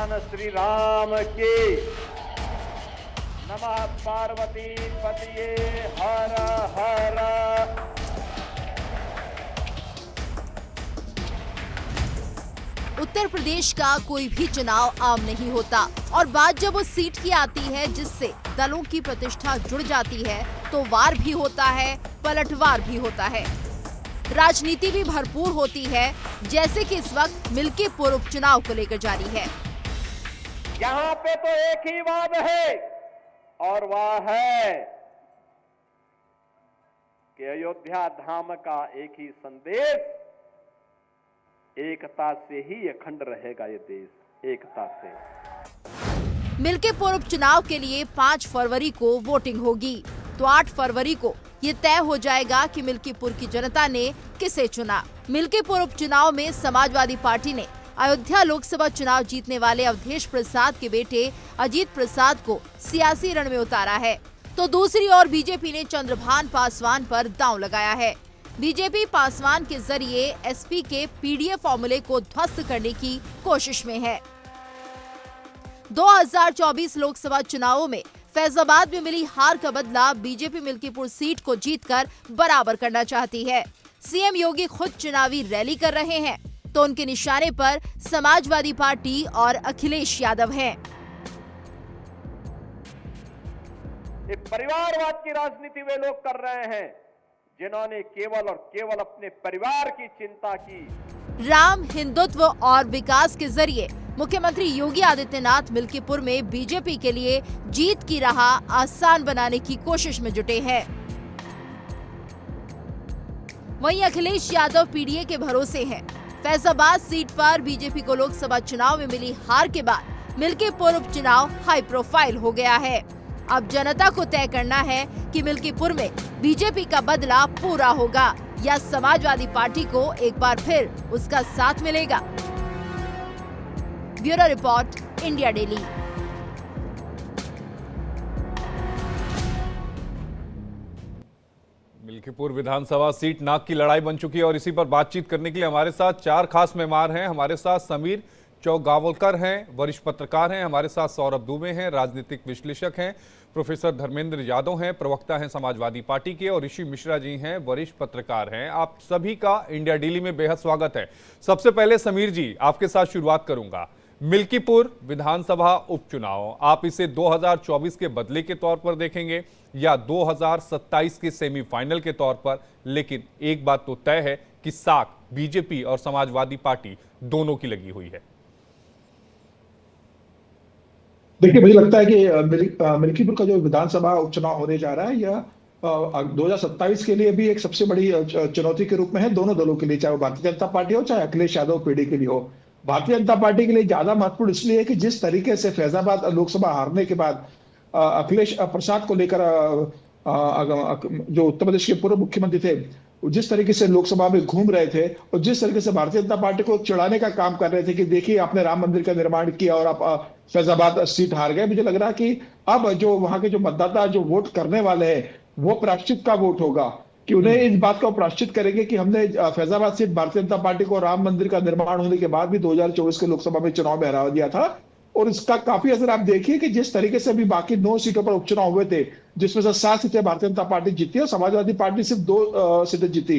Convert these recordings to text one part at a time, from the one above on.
भगवान श्री राम की। नमः पार्वती पतिये हर हर। उत्तर प्रदेश का कोई भी चुनाव आम नहीं होता और बात जब उस सीट की आती है जिससे दलों की प्रतिष्ठा जुड़ जाती है तो वार भी होता है, पलटवार भी होता है, राजनीति भी भरपूर होती है, जैसे कि इस वक्त मिल्कीपुर उपचुनाव को लेकर जारी है। यहाँ पे तो एक ही वाद है और वह है कि अयोध्या धाम का एक ही संदेश, एकता से ही अखंड रहेगा ये देश, एकता से। मिल्कीपुर उपचुनाव के लिए 5 फरवरी को वोटिंग होगी तो 8 फरवरी को ये तय हो जाएगा कि मिल्कीपुर की जनता ने किसे चुना। मिल्कीपुर उपचुनाव में समाजवादी पार्टी ने अयोध्या लोकसभा चुनाव जीतने वाले अवधेश प्रसाद के बेटे अजीत प्रसाद को सियासी रण में उतारा है, तो दूसरी ओर बीजेपी ने चंद्रभान पासवान पर दांव लगाया है। बीजेपी पासवान के जरिए एसपी के पीडीए फॉर्मूले को ध्वस्त करने की कोशिश में है। 2024 लोकसभा चुनावों में फैजाबाद में मिली हार का बदला बीजेपी मिल्कीपुर सीट को जीतकर बराबर करना चाहती है। सीएम योगी खुद चुनावी रैली कर रहे हैं तो उनके निशाने पर समाजवादी पार्टी और अखिलेश यादव हैं। एक परिवारवाद की राजनीति वे लोग कर रहे हैं जिन्होंने केवल और केवल अपने परिवार की चिंता की। राम, हिंदुत्व और विकास के जरिए मुख्यमंत्री योगी आदित्यनाथ मिल्कीपुर में बीजेपी के लिए जीत की राह आसान बनाने की कोशिश में जुटे हैं। वहीं अखिलेश यादव पीडीए के भरोसे हैं। फैजाबाद सीट पर बीजेपी को लोकसभा चुनाव में मिली हार के बाद मिल्कीपुर उपचुनाव हाई प्रोफाइल हो गया है। अब जनता को तय करना है कि मिल्कीपुर में बीजेपी का बदला पूरा होगा या समाजवादी पार्टी को एक बार फिर उसका साथ मिलेगा। Bureau report, India daily. Milkipur विधानसभा सीट नाक की लड़ाई बन चुकी है और इसी पर बातचीत करने के लिए हमारे साथ 4 खास मेहमान हैं। हमारे साथ समीर चौगावलकर हैं, वरिष्ठ पत्रकार हैं। हमारे साथ सौरभ दुबे हैं, राजनीतिक विश्लेषक हैं। प्रोफेसर धर्मेंद्र यादव हैं, प्रवक्ता हैं समाजवादी पार्टी के। और ऋषि मिश्रा जी हैं, वरिष्ठ पत्रकार हैं। आप सभी का इंडिया डेली में बेहद स्वागत है। सबसे पहले समीर जी, आपके साथ शुरुआत करूंगा। मिल्कीपुर विधानसभा उपचुनाव, आप इसे 2024 के बदले के तौर पर देखेंगे या 2027 के सेमीफाइनल के तौर पर? लेकिन एक बात तो तय है कि साख बीजेपी और समाजवादी पार्टी दोनों की लगी हुई है। देखिए, मुझे लगता है कि मिल्कीपुर का जो विधानसभा उपचुनाव होने जा रहा है यह 2027 के लिए भी एक सबसे बड़ी चुनौती के रूप में है, दोनों दलों के लिए, चाहे वो भारतीय जनता पार्टी हो चाहे अखिलेश यादव पीडी के लिए हो। भारतीय जनता पार्टी के लिए ज्यादा महत्वपूर्ण इसलिए है कि जिस तरीके से फैजाबाद लोकसभा हारने के बाद अखिलेश प्रसाद को लेकर जो उत्तर प्रदेश के पूर्व मुख्यमंत्री थे, जिस तरीके से लोकसभा में घूम रहे थे और जिस तरीके से भारतीय जनता पार्टी को चिढ़ाने का काम कर रहे थे कि देखिए आपने राम मंदिर का निर्माण किया और आप फैजाबाद सीट हार गए, मुझे लग रहा है कि अब जो वहां के जो मतदाता जो वोट करने वाले हैं वो प्रायश्चित का वोट होगा कि उन्हें इस बात का प्रायश्चित करेंगे कि हमने फैजाबाद सीट भारतीय जनता पार्टी को राम मंदिर का निर्माण होने के बाद भी 2024 के लोकसभा में चुनाव में हरा दिया था। और इसका काफी असर आप देखिए कि जिस तरीके से अभी बाकी 9 सीटों पर उपचुनाव हुए थे, जिसमें से 7 सीटें भारतीय जनता पार्टी जीती और समाजवादी पार्टी सिर्फ 2 सीटें जीती।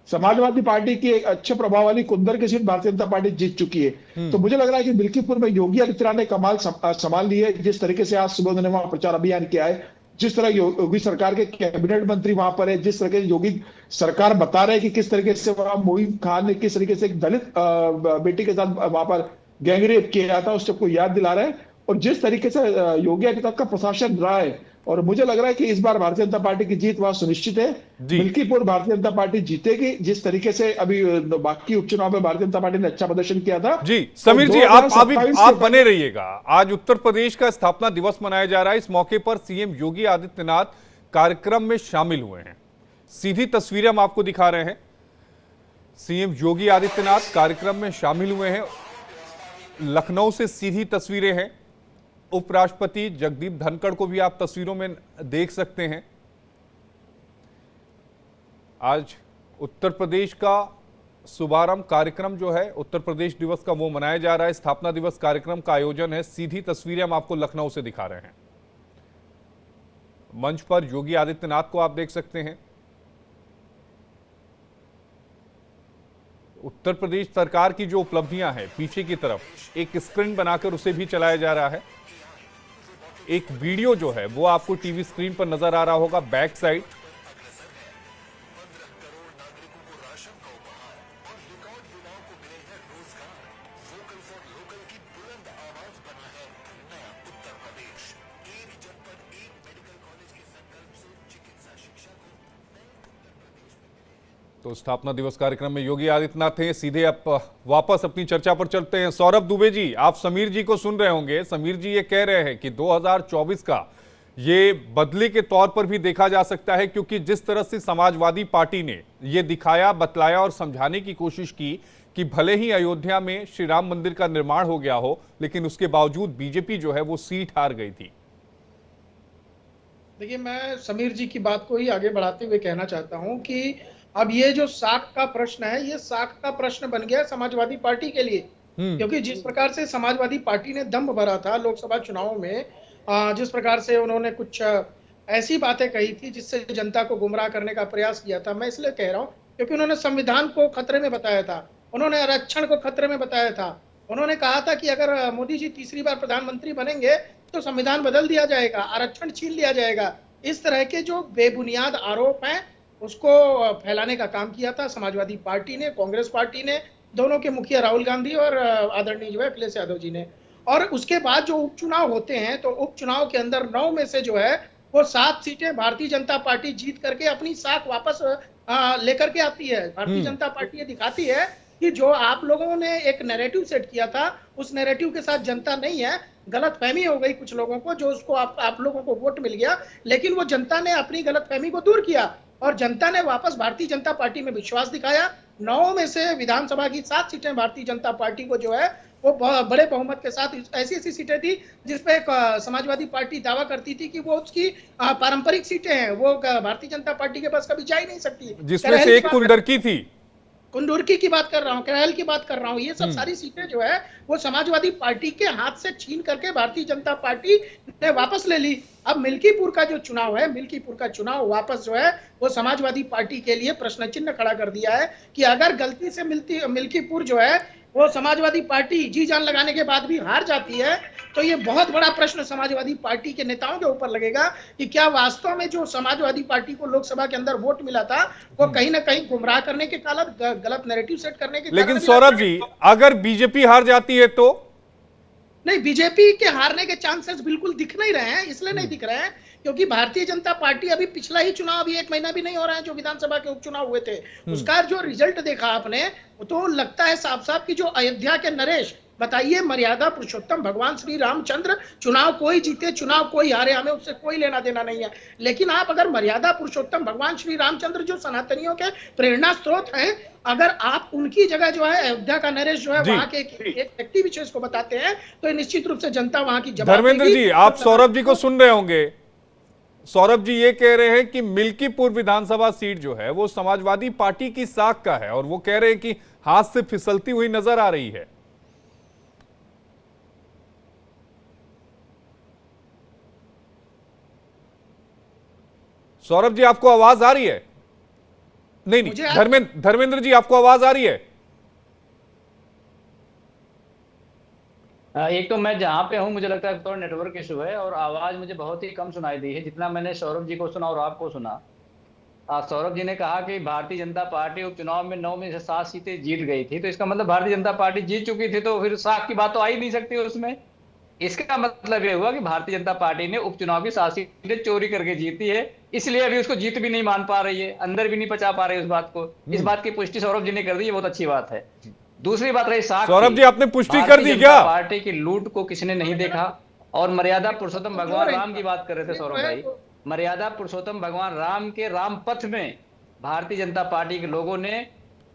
समाजवादी पार्टी की एक अच्छे प्रभाव वाली कुंदर की सीट भारतीय जनता पार्टी जीत चुकी है। तो मुझे लग रहा है कि मिल्कीपुर में योगी आदित्यनाथ ने कमाल संभाल ली है। जिस तरीके से आज सुबह उन्होंने वहां प्रचार अभियान किया है, जिस तरह योगी सरकार के कैबिनेट मंत्री वहां पर है, जिस तरह से योगी सरकार बता रहे हैं कि किस तरीके से वहां मोइन खान ने किस तरीके से एक दलित बेटी के साथ वहां पर गैंगरेप किया था, उस सबको याद दिला रहे हैं। और जिस तरीके से योगी आदित्यनाथ का प्रशासन रहा है, और मुझे लग रहा है कि इस बार भारतीय जनता पार्टी की जीत वहां सुनिश्चित है। मिल्कीपुर भारतीय जनता पार्टी जीतेगी। जिस तरीके से अभी बाकी उपचुनाव में भारतीय जनता पार्टी ने अच्छा प्रदर्शन किया था। जी समीर जी, आप बने रहिएगा। आज उत्तर प्रदेश का स्थापना दिवस मनाया जा रहा है। इस मौके पर सीएम योगी आदित्यनाथ कार्यक्रम में शामिल हुए हैं। सीधी तस्वीरें हम आपको दिखा रहे हैं। सीएम योगी आदित्यनाथ कार्यक्रम में शामिल हुए हैं। लखनऊ से सीधी तस्वीरें हैं। उपराष्ट्रपति जगदीप धनखड़ को भी आप तस्वीरों में देख सकते हैं। आज उत्तर प्रदेश का शुभारंभ कार्यक्रम जो है उत्तर प्रदेश दिवस का वो मनाया जा रहा है। स्थापना दिवस कार्यक्रम का आयोजन है। सीधी तस्वीरें हम आपको लखनऊ से दिखा रहे हैं। मंच पर योगी आदित्यनाथ को आप देख सकते हैं। उत्तर प्रदेश सरकार की जो उपलब्धियां हैं, पीछे की तरफ एक स्क्रीन बनाकर उसे भी चलाया जा रहा है। एक वीडियो जो है वो आपको टीवी स्क्रीन पर नजर आ रहा होगा बैक साइड। तो स्थापना दिवस कार्यक्रम में योगी आदित्यनाथ थे। सीधे आप वापस अपनी चर्चा पर चलते हैं। सौरभ दुबे जी, आप समीर जी को सुन रहे होंगे। समीर जी ये कह रहे हैं कि 2024 का ये बदले के तौर पर भी देखा जा सकता है, क्योंकि जिस तरह से समाजवादी पार्टी ने ये दिखाया, बतलाया और समझाने की कोशिश की कि भले ही अयोध्या में श्री राम मंदिर का निर्माण हो गया हो, लेकिन उसके बावजूद बीजेपी जो है वो सीट हार गई थी। देखिए, मैं समीर जी की बात को ही आगे बढ़ाते हुए कहना चाहता हूं कि अब ये जो साख का प्रश्न है, ये साख का प्रश्न बन गया समाजवादी पार्टी के लिए। क्योंकि जिस प्रकार से समाजवादी पार्टी ने दम भरा था लोकसभा चुनाव में, जिस प्रकार से उन्होंने कुछ ऐसी बातें कही थी जिससे जनता को गुमराह करने का प्रयास किया था। मैं इसलिए कह रहा हूं क्योंकि उन्होंने संविधान को खतरे में बताया था, उन्होंने आरक्षण को खतरे में बताया था। उन्होंने कहा था कि अगर मोदी जी तीसरी बार प्रधानमंत्री बनेंगे तो संविधान बदल दिया जाएगा, आरक्षण छीन लिया जाएगा। इस तरह के जो बेबुनियाद आरोप हैं उसको फैलाने का काम किया था समाजवादी पार्टी ने, कांग्रेस पार्टी ने, दोनों के मुखिया राहुल गांधी और आदरणीय जो है अखिलेश यादव जी ने। और उसके बाद जो उपचुनाव होते हैं तो उपचुनाव के अंदर 9 में से जो है वो 7 सीटें भारतीय जनता पार्टी जीत करके अपनी साख वापस लेकर के आती है। भारतीय जनता पार्टी ये दिखाती है कि जो आप लोगों ने एक नैरेटिव सेट किया था, उस नैरेटिव के साथ जनता नहीं है। गलतफहमी हो गई कुछ लोगों को, जो उसको आप लोगों को वोट मिल गया, लेकिन वो जनता ने अपनी गलतफहमी को दूर किया और जनता ने वापस भारतीय जनता पार्टी में विश्वास दिखाया। 9 में से विधानसभा की 7 सीटें भारतीय जनता पार्टी को जो है वो बड़े बहुमत के साथ, ऐसी सीटें थी जिसपे समाजवादी पार्टी दावा करती थी कि वो उसकी पारंपरिक सीटें हैं, वो भारतीय जनता पार्टी के पास कभी जा ही नहीं सकती, जिसमें से एक कुंडरकी थी। कुंडुरकी की बात कर रहा हूँ, करहल की बात कर रहा हूँ। ये सब सारी सीटें जो है वो समाजवादी पार्टी के हाथ से छीन करके भारतीय जनता पार्टी ने वापस ले ली। अब मिल्कीपुर का जो चुनाव है, मिल्कीपुर का चुनाव वापस जो है वो समाजवादी पार्टी के लिए प्रश्न चिन्ह खड़ा कर दिया है कि अगर गलती से मिल्कीपुर जो है वो समाजवादी पार्टी जी जान लगाने के बाद भी हार जाती है तो ये बहुत बड़ा प्रश्न समाजवादी पार्टी के नेताओं के ऊपर लगेगा कि क्या वास्तव में जो समाजवादी पार्टी को लोकसभा के अंदर वोट मिला था वो कहीं ना कहीं गुमराह करने के कारण, गलत नैरेटिव सेट करने के। लेकिन सौरभ जी, अगर बीजेपी हार जाती है तो? नहीं, बीजेपी के हारने के चांसेस बिल्कुल दिख नहीं रहे हैं। इसलिए नहीं दिख रहे हैं क्योंकि भारतीय जनता पार्टी अभी पिछला ही चुनाव, अभी 1 महीना भी नहीं हो रहा है जो विधानसभा के उपचुनाव हुए थे, उसका जो रिजल्ट देखा आपने तो लगता है साफ साफ कि जो अयोध्या के नरेश, बताइए, मर्यादा पुरुषोत्तम भगवान श्री रामचंद्र, चुनाव कोई जीते चुनाव कोई हारे, हमें उससे कोई लेना देना नहीं है। लेकिन आप अगर मर्यादा पुरुषोत्तम भगवान श्री रामचंद्र जो सनातनियों के प्रेरणा स्रोत हैं, अगर आप उनकी जगह जो है अयोध्या का नरेश जो है वहां के एक व्यक्ति विशेष को बताते हैं तो निश्चित रूप से जनता वहां की जवाब। धर्मेंद्र जी, आप सौरभ जी को सुन रहे होंगे। सौरभ जी ये कह रहे हैं कि मिल्कीपुर विधानसभा सीट जो है वो समाजवादी पार्टी की साख का है और वो कह रहे हैं कि हाथ से फिसलती हुई नजर आ रही है। सौरभ जी, आपको आवाज आ रही है? नहीं, धर्मेंद्र जी, आपको आवाज आ रही है? एक तो मैं जहाँ पे हूँ मुझे लगता है थोड़ा नेटवर्क इशू है और आवाज मुझे बहुत ही कम सुनाई दी है जितना मैंने सौरभ जी को सुना और आपको सुना। सौरभ जी ने कहा कि भारतीय जनता पार्टी उपचुनाव में 9 में से 7 सीटें जीत गई थी, तो इसका मतलब भारतीय जनता पार्टी जीत चुकी थी, तो फिर साख की बात तो आ ही नहीं सकती उसमें। इसका मतलब यह हुआ कि भारतीय जनता पार्टी ने उपचुनाव की 7 सीटें चोरी करके जीती है, इसलिए अभी उसको जीत भी नहीं मान पा रही है, अंदर भी नहीं पचा पा रही है उस बात को। इस बात की पुष्टि सौरभ जी ने कर दी, ये बहुत अच्छी बात है। दूसरी बात रही साख। सौरभ जी, आपने पुष्टि कर दी क्या? पार्टी की लूट को किसने नहीं देखा? और मर्यादा पुरुषोत्तम भगवान राम की बात कर रहे थे सौरभ भाई, मर्यादा पुरुषोत्तम भगवान राम के राम पथ में भारतीय जनता पार्टी के लोगों ने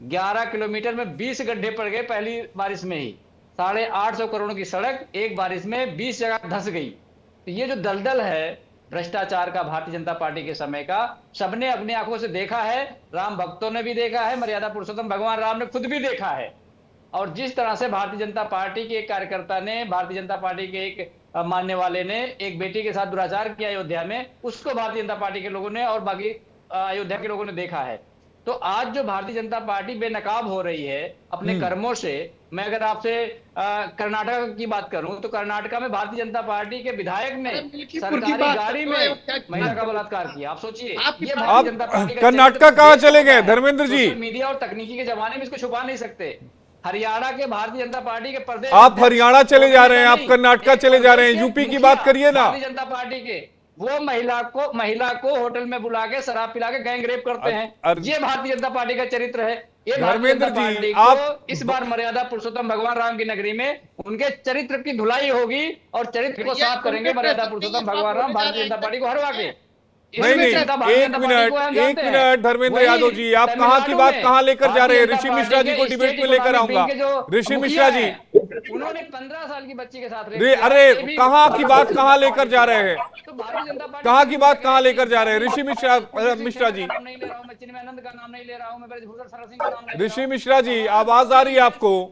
11 किलोमीटर में 20 गड्ढे पड़ गए पहली बारिश में ही। 850 करोड़ की सड़क एक बारिश में 20 जगह धंस गई। तो ये जो दलदल है भ्रष्टाचार का भारतीय जनता पार्टी के समय का सबने अपनी आंखों से देखा है, राम भक्तों ने भी देखा है, मर्यादा पुरुषोत्तम भगवान राम ने खुद भी देखा है। और जिस तरह से भारतीय जनता पार्टी के एक कार्यकर्ता ने, भारतीय जनता पार्टी के एक मानने वाले ने एक बेटी के साथ दुराचार किया अयोध्या में, उसको भारतीय जनता पार्टी के लोगों ने और बाकी अयोध्या के लोगों ने देखा है। तो आज जो भारतीय जनता पार्टी बेनकाब हो रही है अपने कर्मों से, मैं अगर आपसे कर्नाटक की बात करूं तो कर्नाटक में भारतीय जनता पार्टी के विधायक ने सरकारी गाड़ी में महिला का बलात्कार किया। आप सोचिए, ये भारतीय जनता पार्टी का कर्नाटक कहाँ चले गए धर्मेंद्र जी? मीडिया और तकनीकी के जमाने में इसको छुपा नहीं सकते। हरियाणा के भारतीय जनता पार्टी के प्रदेश, आप हरियाणा चले जा रहे हैं, आप कर्नाटक चले जा रहे हैं, यूपी की बात करिए ना। भारतीय जनता पार्टी के वो महिला को होटल में बुला के शराब पिला के गैंग रेप करते हैं। ये भारतीय जनता पार्टी का चरित्र है। ये धर्मेंद्र जी, आप इस बार मर्यादा पुरुषोत्तम भगवान राम की नगरी में उनके चरित्र की धुलाई होगी और चरित्र को साफ करेंगे मर्यादा पुरुषोत्तम भगवान राम भारतीय जनता पार्टी को हरवा के। नहीं, एक मिनट धर्मेंद्र यादव जी, आप कहाँ की बात कहाँ लेकर जा रहे हैं? ऋषि मिश्रा जी को डिबेट में लेकर आऊंगा। ऋषि मिश्रा जी, उन्होंने 15 साल की बच्ची के साथ अरे कहाँ की बात कहाँ लेकर जा रहे हैं? कहाँ की बात कहाँ लेकर जा रहे हैं ऋषि मिश्रा जी? नहीं ले रहा हूँ, मैं चिन्मयानंद का नाम नहीं ले रहा हूँ, मैं ब्रजभूषण शरण सिंह का नाम ले रहा हूँ। ऋषि मिश्रा जी, आवाज आ रही है आपको?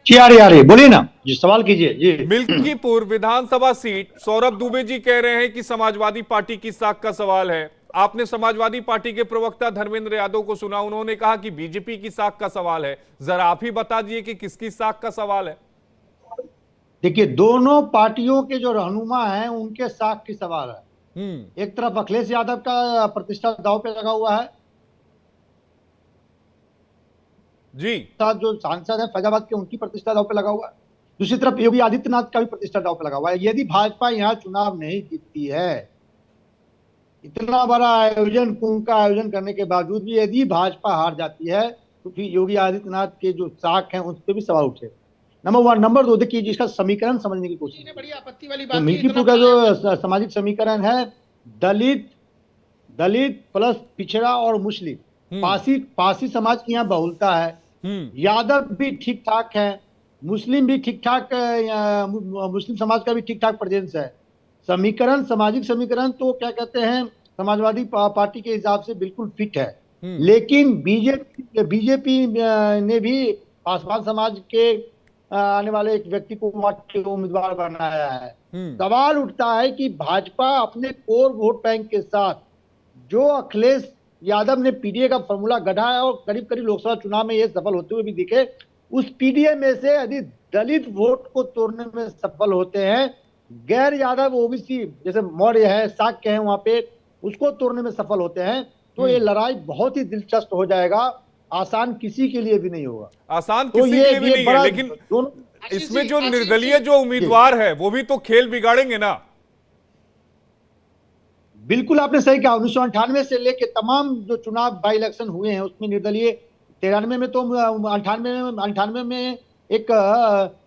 जी आ रही, बोलिए ना जी, सवाल कीजिए जी। मिल्कीपुर विधानसभा सीट सौरभ दुबे जी कह रहे हैं कि समाजवादी पार्टी की साख का सवाल है। आपने समाजवादी पार्टी के प्रवक्ता धर्मेंद्र यादव को सुना, उन्होंने कहा कि बीजेपी की साख का सवाल है। जरा आप ही बता दीजिए कि किसकी साख का सवाल है? देखिए, दोनों पार्टियों के जो रहनुमा हैं उनके साख की सवाल है। एक तरफ अखिलेश यादव का प्रतिष्ठा दांव पे लगा हुआ है जी, साथ जो सांसद है फैजाबाद के, उनकी प्रतिष्ठा दांव पे लगा हुआ है। दूसरी तरफ योगी आदित्यनाथ का भी प्रतिष्ठा दांव पे लगा हुआ है। यदि भाजपा यहाँ चुनाव नहीं जीतती है, इतना बड़ा आयोजन, कुंभ का आयोजन करने के बावजूद भी यदि भाजपा हार जाती है तो फिर योगी आदित्यनाथ के जो साख हैं उस पर भी सवाल उठे। नंबर 1। नंबर 2, देखिए जिसका समीकरण समझने की कोशिश, बड़ी आपत्ति वाली तो बात मिल्कीपुर का जो सामाजिक समीकरण है, दलित प्लस पिछड़ा और मुस्लिम, पासी समाज की यहाँ बहुलता है, यादव भी ठीक ठाक है, मुस्लिम भी ठीक ठाक, मुस्लिम समाज का भी ठीक ठाक प्रेजेंस है। समीकरण, सामाजिक समीकरण तो क्या कहते हैं, समाजवादी पार्टी के हिसाब से बिल्कुल फिट है। लेकिन बीजेपी ने भी पासवान समाज के आने वाले एक व्यक्ति को उम्मीदवार बनाया है। सवाल उठता है कि भाजपा अपने कोर वोट बैंक के साथ जो अखिलेश यादव ने पीडीए का फॉर्मूला गढ़ा है और करीब करीब लोकसभा चुनाव में ये सफल होते हुए भी दिखे, उस पीडीए में से यदि दलित वोट को तोड़ने में सफल होते हैं, गैर यादव ओबीसी जैसे मौर्य है, साक्य है, वहां पे उसको तोड़ने में सफल होते हैं, तो ये लड़ाई बहुत ही दिलचस्प हो जाएगा। आसान किसी के लिए भी नहीं होगा। आसान किसी के लिए भी नहीं है, लेकिन इसमें जो निर्दलीय जो उम्मीदवार है वो भी तो खेल बिगाड़ेंगे ना। बिल्कुल आपने सही कहा। 1998 से लेके तमाम जो चुनाव बाई इलेक्शन हुए हैं उसमें निर्दलीय, 93 में तो 98 में एक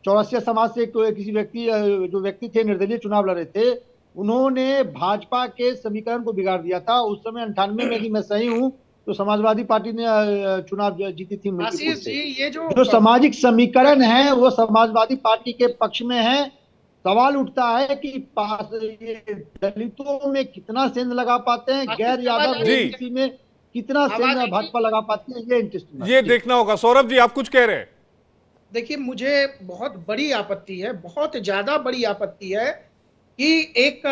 चौरसिया समाज से किसी व्यक्ति थे, निर्दलीय चुनाव लड़ रहे थे, उन्होंने भाजपा के समीकरण को बिगाड़ दिया था। उस समय 98 में, यदि मैं सही हूं तो समाजवादी पार्टी ने चुनाव जीती थी मिल्कीपुर से। ये जो सामाजिक समीकरण है वो समाजवादी पार्टी के पक्ष में है। सवाल उठता है कि दलितों में कितना सेंध लगा पाते हैं, गैर यादव ओबीसी में कितना सेंध भाजपा लगा पाती है, ये इंटरेस्टिंग, ये देखना होगा। सौरभ जी, आप कुछ कह रहे हैं? देखिए, मुझे बहुत बड़ी आपत्ति है, बहुत ज्यादा बड़ी आपत्ति है कि एक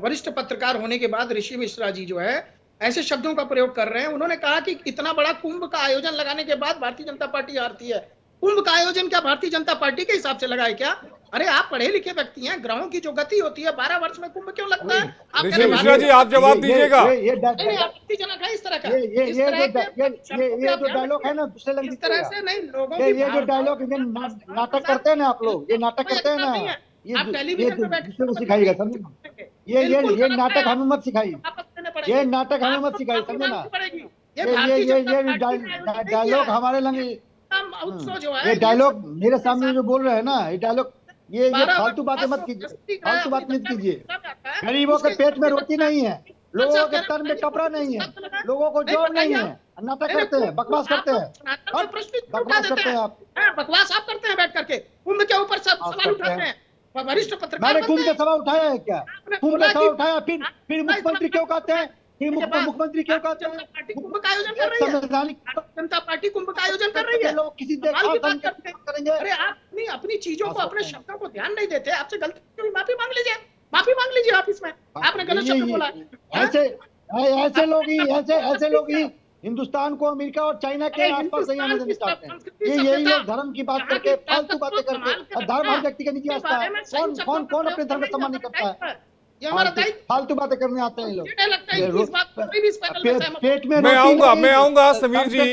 वरिष्ठ पत्रकार होने के बाद ऋषि मिश्रा जी जो है ऐसे शब्दों का प्रयोग कर रहे हैं। उन्होंने कहा कि इतना बड़ा कुंभ का आयोजन लगाने के बाद भारतीय जनता पार्टी हारती है। कुंभ का आयोजन क्या भारतीय जनता पार्टी के हिसाब से लगा है क्या? अरे आप पढ़े लिखे व्यक्ति हैं, ग्रहों की जो गति होती है 12 वर्ष में कुंभ क्यों लगता है? आप मिश्रा जी, आप जवाब दीजिएगा। आपत्तिजनक है इस तरह का, ये जो डायलॉग है ना, दूसरे लग इस तरह से नहीं लोगों ये जो डायलॉग नाटक करते हैं ना आप लोग, ये नाटक करते हैं ना, ये दूसरे को सिखाइएगा, समझे? ये नाटक हमें मत सिखाइए, ये नाटक हमें मत सिखाइए, समझे ना? ये डायलॉग हमारे लगे, ये डायलॉग मेरे सामने जो बोल रहे हैं ना, ये डायलॉग, ये फालतू बातें मत कीजिए, फालतू बात मत कीजिए। गरीबों के पेट में रोटी नहीं है, लोगों के तन में कपड़ा नहीं है, लोगों को जोर नहीं है, नाटक करते हैं, बकवास करते हैं, बकवास करते हैं आप, बकवास आप करते हैं बैठ करके, कुंभ के ऊपर सवाल उठाते हैं। वरिष्ठ पत्रकार मैंने बनते कुंभ का हैं। सवाल उठाया है क्या? आपने कुंभ बोला का सवाल कि- उठाया, फिर मुख्यमंत्री क्यों कहते हैं? फिर मुख्यमंत्री क्यों कहते हैं? पार्टी कुंभ का आयोजन कर रही है। संवैधानिक भारतीय जनता पार्टी कुंभ का आयोजन कर रही है। लोग किसी देश कमाल की का बात करते हैं। करेंगे। अरे आप अपनी चीजों को, आप अपने सकते हैं। शब्दों को ध्यान नहीं देते। आपसे गलती हुई, माफी मांग लीजिए, माफी मांग लीजिए ऑफिस में, आपने गलत शब्द बोला है। ऐसे लोग ही हिंदुस्तान को अमेरिका और चाइना के अरे आसपास नहीं आने हिंदुस्तान देना की चाहते हैं। संस्कृति, यही सभ्यता, लोग धर्म की बात यहाँ करके, की फालतू बातें ताकत को करके, संभाल के धर्म हर रखना, व्यक्ति का निजी इसके आस्था बारे है। में सही शब्दों का कौन अपने प्रयोग धर्म का करना सम्मान नहीं करता है? हमारा दायित्व है। ये हमारा दायित्व है। फालतू बातें करने आते हैं ये लोग। मुझे नहीं लगता है कि इस बात पर कोई भी इस पैनल में सहमत पेट में मैं रोटी आऊंगा नहीं, समीर जी।